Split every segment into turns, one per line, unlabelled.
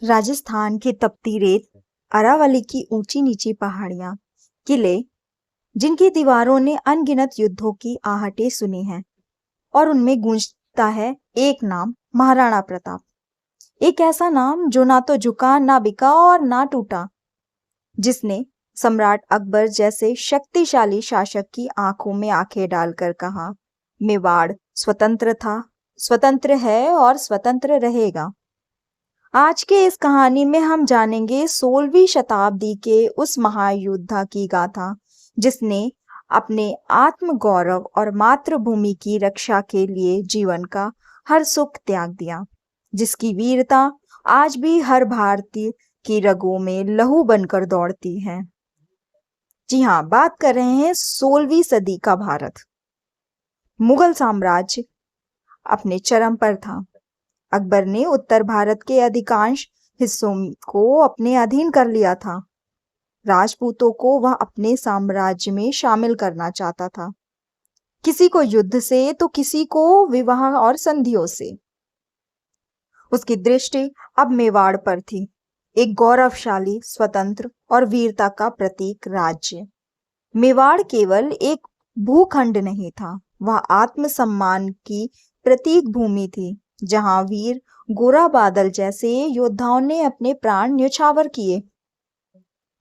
राजस्थान की तपती रेत, अरावली की ऊंची नीची पहाड़ियां, किले जिनकी दीवारों ने अनगिनत युद्धों की आहटें सुनी हैं और उनमें गूंजता है एक नाम, महाराणा प्रताप। एक ऐसा नाम जो ना तो झुका, ना बिका और ना टूटा, जिसने सम्राट अकबर जैसे शक्तिशाली शासक की आंखों में आंखें डालकर कहा, मेवाड़ स्वतंत्र था, स्वतंत्र है और स्वतंत्र रहेगा। आज के इस कहानी में हम जानेंगे 16वीं शताब्दी के उस महायोद्धा की गाथा, जिसने अपने आत्म गौरव और मातृभूमि की रक्षा के लिए जीवन का हर सुख त्याग दिया, जिसकी वीरता आज भी हर भारतीय की रगों में लहू बनकर दौड़ती है। जी हाँ, बात कर रहे हैं 16वीं सदी का भारत। मुगल साम्राज्य अपने चरम पर था। अकबर ने उत्तर भारत के अधिकांश हिस्सों को अपने अधीन कर लिया था। राजपूतों को वह अपने साम्राज्य में शामिल करना चाहता था, किसी को युद्ध से तो किसी को विवाह और संधियों से। उसकी दृष्टि अब मेवाड़ पर थी, एक गौरवशाली, स्वतंत्र और वीरता का प्रतीक राज्य। मेवाड़ केवल एक भूखंड नहीं था, वह आत्मसम्मान की प्रतीक भूमि थी, जहां वीर गोरा बादल जैसे योद्धाओं ने अपने प्राण न्यौछावर किए।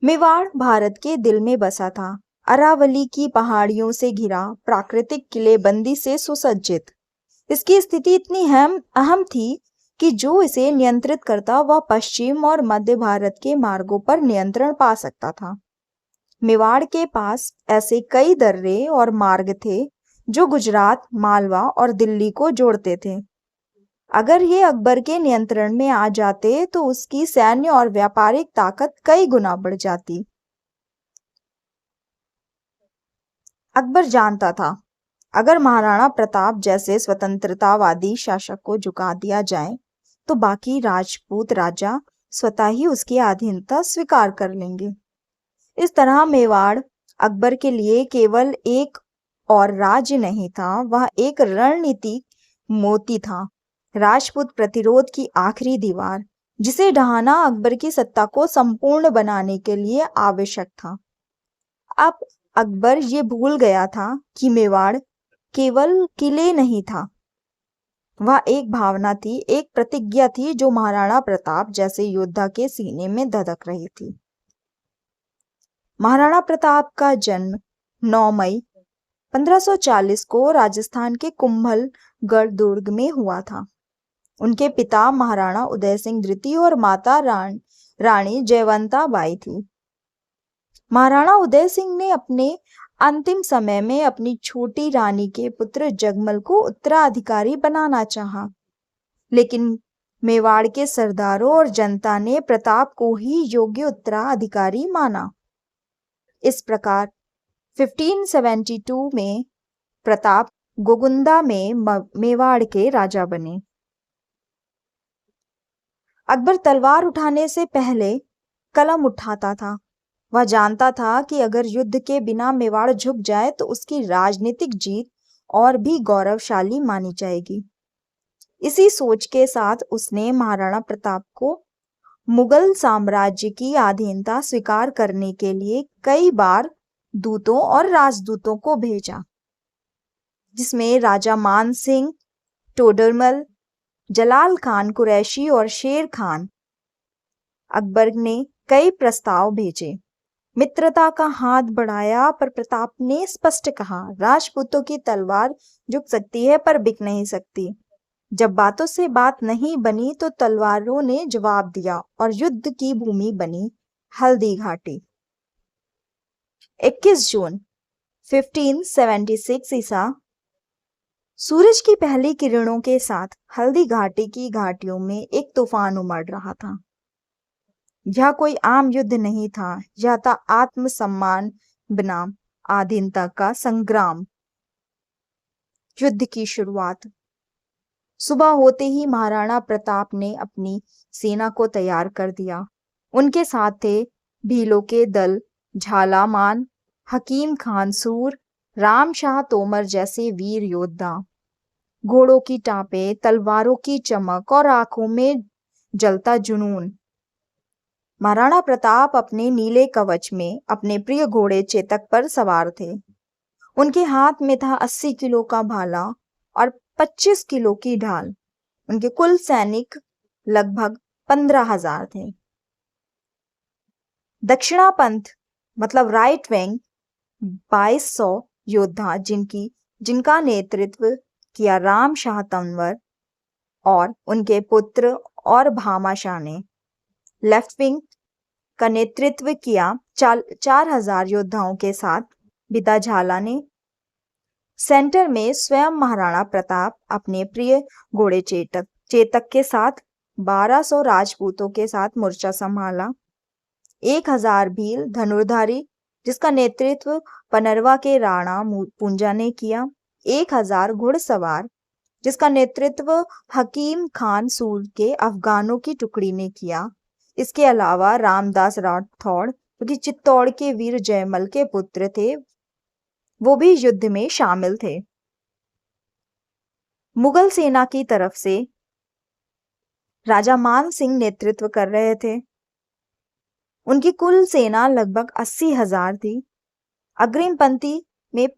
मेवाड़ भारत के दिल में बसा था, अरावली की पहाड़ियों से घिरा, प्राकृतिक किलेबंदी से सुसज्जित। इसकी स्थिति इतनी अहम थी कि जो इसे नियंत्रित करता वह पश्चिम और मध्य भारत के मार्गों पर नियंत्रण पा सकता था। मेवाड़ के पास ऐसे कई दर्रे और मार्ग थे जो गुजरात, मालवा और दिल्ली को जोड़ते थे। अगर ये अकबर के नियंत्रण में आ जाते तो उसकी सैन्य और व्यापारिक ताकत कई गुना बढ़ जाती। अकबर जानता था, अगर महाराणा प्रताप जैसे स्वतंत्रतावादी शासक को झुका दिया जाए तो बाकी राजपूत राजा स्वतः ही उसकी अधीनता स्वीकार कर लेंगे। इस तरह मेवाड़ अकबर के लिए केवल एक और राज्य नहीं था, वह एक रणनीतिक मोती था, राजपूत प्रतिरोध की आखिरी दीवार, जिसे ढहाना अकबर की सत्ता को संपूर्ण बनाने के लिए आवश्यक था। अब अकबर ये भूल गया था कि मेवाड़ केवल किले नहीं था, वह एक भावना थी, एक प्रतिज्ञा थी जो महाराणा प्रताप जैसे योद्धा के सीने में धधक रही थी। महाराणा प्रताप का जन्म 9 मई 1540 को राजस्थान के कुंभलगढ़ दुर्ग में हुआ था। उनके पिता महाराणा उदय सिंह द्वितीय और माता रानी जयवंता बाई थी। महाराणा उदय सिंह ने अपने अंतिम समय में अपनी छोटी रानी के पुत्र जगमल को उत्तराधिकारी बनाना चाहा, लेकिन मेवाड़ के सरदारों और जनता ने प्रताप को ही योग्य उत्तराधिकारी माना। इस प्रकार 1572 में प्रताप गोगुंदा में मेवाड़ के राजा बने। अकबर तलवार उठाने से पहले कलम उठाता था। वह जानता था कि अगर युद्ध के बिना मेवाड़ झुक जाए तो उसकी राजनीतिक जीत और भी गौरवशाली मानी जाएगी। इसी सोच के साथ उसने महाराणा प्रताप को मुगल साम्राज्य की अधीनता स्वीकार करने के लिए कई बार दूतों और राजदूतों को भेजा, जिसमें राजा मान सिंह टोडरमल, जलाल खान कुरैशी और शेर खान। अकबर ने कई प्रस्ताव भेजे, मित्रता का हाथ बढ़ाया, पर प्रताप ने स्पष्ट कहा, राजपूतों की तलवार झुक सकती है पर बिक नहीं सकती। जब बातों से बात नहीं बनी तो तलवारों ने जवाब दिया और युद्ध की भूमि बनी हल्दी घाटी। 21 जून 1576 ईसा सूरज की पहली किरणों के साथ हल्दी घाटी की घाटियों में एक तूफान उमड़ रहा था। यह कोई आम युद्ध नहीं था, यह था आत्मसम्मान बनाम आधीनता का संग्राम। युद्ध की शुरुआत सुबह होते ही महाराणा प्रताप ने अपनी सेना को तैयार कर दिया। उनके साथ थे भीलों के दल, झालामान, हकीम खान सूर, राम शाह तोमर जैसे वीर योद्धा। घोड़ों की टापें, तलवारों की चमक और आंखों में जलता जुनून महाराणा प्रताप अपने नीले कवच में अपने प्रिय घोड़े चेतक पर सवार थे। उनके हाथ में था 80 किलो का भाला और 25 किलो की ढाल। उनके कुल सैनिक लगभग 15,000 थे। दक्षिणापंथ मतलब राइट विंग 2200 योद्धा जिनका नेतृत्व किया राम शाह तंवर और उनके पुत्र और भामाशाह ने। लेफ्ट विंग का नेतृत्व किया 4,000 योद्धाओं के साथ बिदा झाला ने। सेंटर में स्वयं महाराणा प्रताप अपने प्रिय घोड़े चेतक के साथ 1200 राजपूतों के साथ मोर्चा संभाला। 1,000 भील धनुर्धारी जिसका नेतृत्व पनरवा के राणा पूंजा ने किया। 1,000 घुड़सवार जिसका नेतृत्व हकीम खान सूर के अफगानों की टुकड़ी ने किया। इसके अलावा रामदास राठौड़ जो कि चित्तौड़ के वीर जयमल के पुत्र थे, वो भी युद्ध में शामिल थे। मुगल सेना की तरफ से राजा मान सिंह नेतृत्व कर रहे थे। उनकी कुल सेना लगभग 80,000 थी। अग्रिम पंक्ति में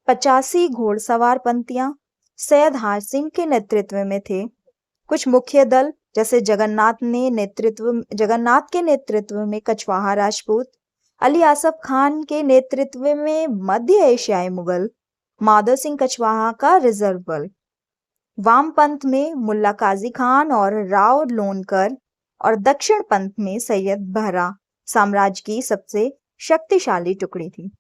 85 घोड़सवार पंक्तियां सैयद हासिम के नेतृत्व में थे। कुछ मुख्य दल जैसे जगन्नाथ के नेतृत्व में कछवाहा राजपूत, अली आसफ खान के नेतृत्व में मध्य एशियाई मुगल, माधव सिंह कछवाहा का रिजर्व बल, वामपंथ में मुल्ला काजी खान और राव लोनकर, और दक्षिण पंथ में सैयद बहरा साम्राज्य की सबसे शक्तिशाली टुकड़ी थी।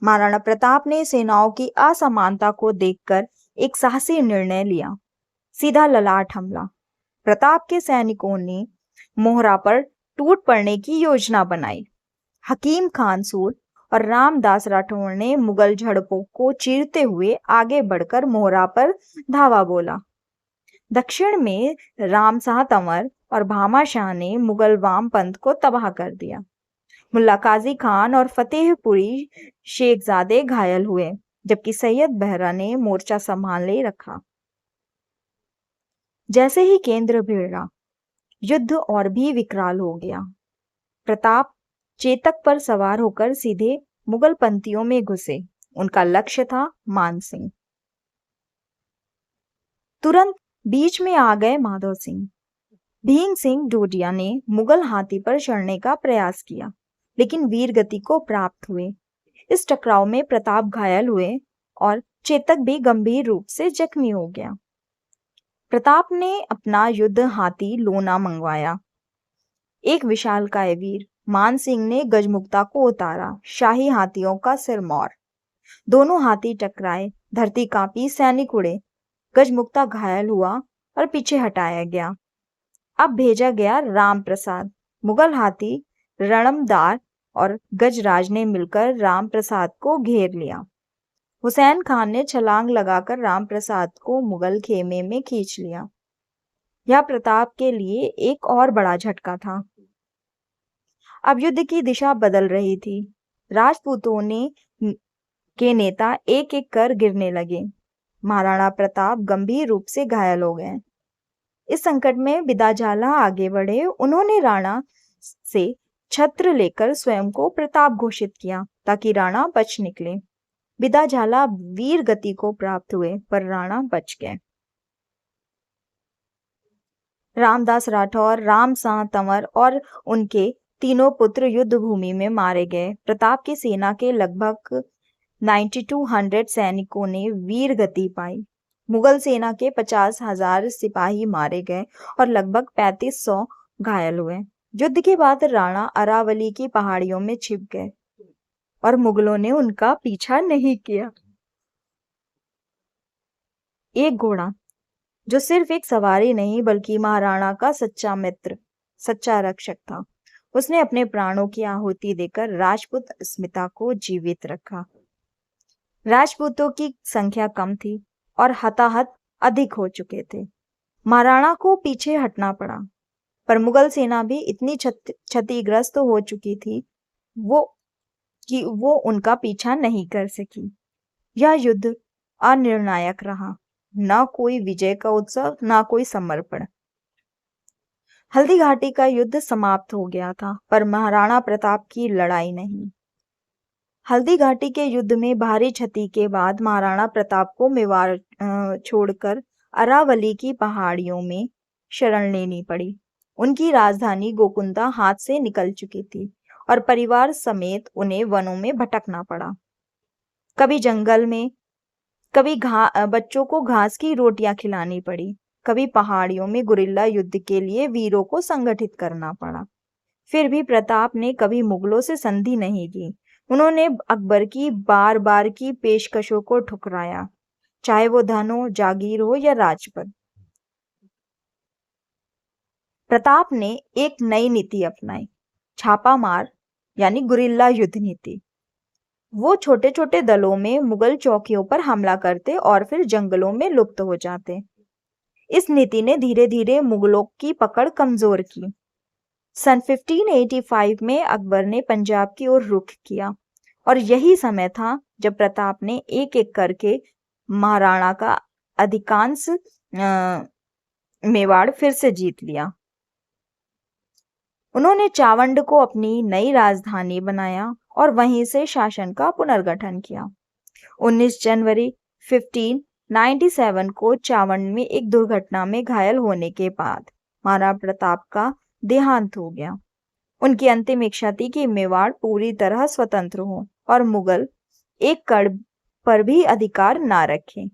महाराणा प्रताप ने सेनाओं की असमानता को देखकर एक साहसी निर्णय लिया, सीधा ललाट हमला। प्रताप के सैनिकों ने मोहरा पर टूट पड़ने की योजना बनाई। हकीम खान सूर और रामदास राठौड़ ने मुगल झड़पों को चीरते हुए आगे बढ़कर मोहरा पर धावा बोला। दक्षिण में राम शाह तंवर और भामाशाह ने मुगल वामपंथ को तबाह कर दिया। मुल्ला काजी खान और फतेहपुरी शेखजादे घायल हुए, जबकि सैयद बहरा ने मोर्चा संभाले रखा। जैसे ही केंद्र भिड़ा, युद्ध और भी विकराल हो गया। प्रताप चेतक पर सवार होकर सीधे मुगल पंक्तियों में घुसे। उनका लक्ष्य था मान सिंह। तुरंत बीच में आ गए माधव सिंह। भीम सिंह डोडिया ने मुगल हाथी पर चढ़ने का प्रयास किया, लेकिन वीर गति को प्राप्त हुए। इस टकराव में प्रताप घायल हुए और चेतक भी गंभीर रूप से जख्मी हो गया। प्रताप ने अपना युद्ध हाथी लोना मंगवाया। एक विशालकाय वीर मान सिंह ने गजमुक्ता को उतारा, शाही हाथियों का सिरमौर। दोनों हाथी टकराए, धरती कांपी, सैनिक उड़े। गजमुक्ता घायल हुआ और पीछे हटाया गया। अब भेजा गया राम प्रसाद। मुगल हाथी रणमदार और गजराज ने मिलकर राम प्रसाद को घेर लिया। हुसैन खान ने छलांग लगाकर राम प्रसाद को मुगल खेमे में खींच लिया। यह प्रताप के लिए एक और बड़ा झटका था। अब युद्ध की दिशा बदल रही थी। राजपूतों के नेता एक एक कर गिरने लगे। महाराणा प्रताप गंभीर रूप से घायल हो गए। इस संकट में बिदाजाला आगे बढ़े। उन्होंने राणा से छत्र लेकर स्वयं को प्रताप घोषित किया ताकि राणा बच निकले। बिदाजाला वीर गति को प्राप्त हुए, पर राणा बच गए। रामदास राठौर, राम शाह तंवर और उनके तीनों पुत्र युद्ध भूमि में मारे गए। प्रताप की सेना के लगभग 9200 सैनिकों ने वीर गति पाई। मुगल सेना के 50,000 सिपाही मारे गए और लगभग 3500 घायल हुए। युद्ध के बाद राणा अरावली की पहाड़ियों में छिप गए और मुगलों ने उनका पीछा नहीं किया। एक घोड़ा जो सिर्फ एक सवारी नहीं बल्कि महाराणा का सच्चा मित्र, सच्चा रक्षक था, उसने अपने प्राणों की आहुति देकर राजपूत अस्मिता को जीवित रखा। राजपूतों की संख्या कम थी और हताहत अधिक हो चुके थे। महाराणा को पीछे हटना पड़ा, पर मुगल सेना भी इतनी क्षतिग्रस्त हो चुकी थी कि वो उनका पीछा नहीं कर सकी। यह युद्ध अनिर्णायक रहा, न कोई विजय का उत्सव, न कोई समर्पण। हल्दी घाटी का युद्ध समाप्त हो गया था, पर महाराणा प्रताप की लड़ाई नहीं। हल्दी घाटी के युद्ध में भारी क्षति के बाद महाराणा प्रताप को मेवाड़ छोड़कर अरावली की पहाड़ियों में शरण लेनी पड़ी। उनकी राजधानी गोकुंदा हाथ से निकल चुकी थी और परिवार समेत उन्हें वनों में भटकना पड़ा। कभी जंगल में, कभी बच्चों को घास की रोटियां खिलानी पड़ी, कभी पहाड़ियों में गुरिल्ला युद्ध के लिए वीरों को संगठित करना पड़ा। फिर भी प्रताप ने कभी मुगलों से संधि नहीं की। उन्होंने अकबर की बार बार की पेशकशों को ठुकराया, चाहे वो धन हो, जागीर हो या राजपद। प्रताप ने एक नई नीति अपनाई, छापामार यानी गुरिल्ला युद्ध नीति। वो छोटे छोटे दलों में मुगल चौकियों पर हमला करते और फिर जंगलों में लुप्त हो जाते। इस नीति ने धीरे धीरे मुगलों की पकड़ कमजोर की। सन 1585 में अकबर ने पंजाब की ओर रुख किया और यही समय था जब प्रताप ने एक एक करके महाराणा का अधिकांश मेवाड़ फिर से जीत लिया। उन्होंने चावंड को अपनी नई राजधानी बनाया और वहीं से शासन का पुनर्गठन किया। 19 जनवरी 1597 को चावंड में एक दुर्घटना में घायल होने के बाद महाराणा प्रताप का देहांत हो गया। उनकी अंतिम इच्छा थी कि मेवाड़ पूरी तरह स्वतंत्र हो और मुगल एक कड़ पर भी अधिकार ना रखें।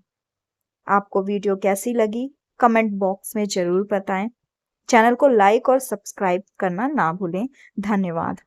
आपको वीडियो कैसी लगी कमेंट बॉक्स में जरूर बताएं। चैनल को लाइक और सब्सक्राइब करना ना भूलें। धन्यवाद।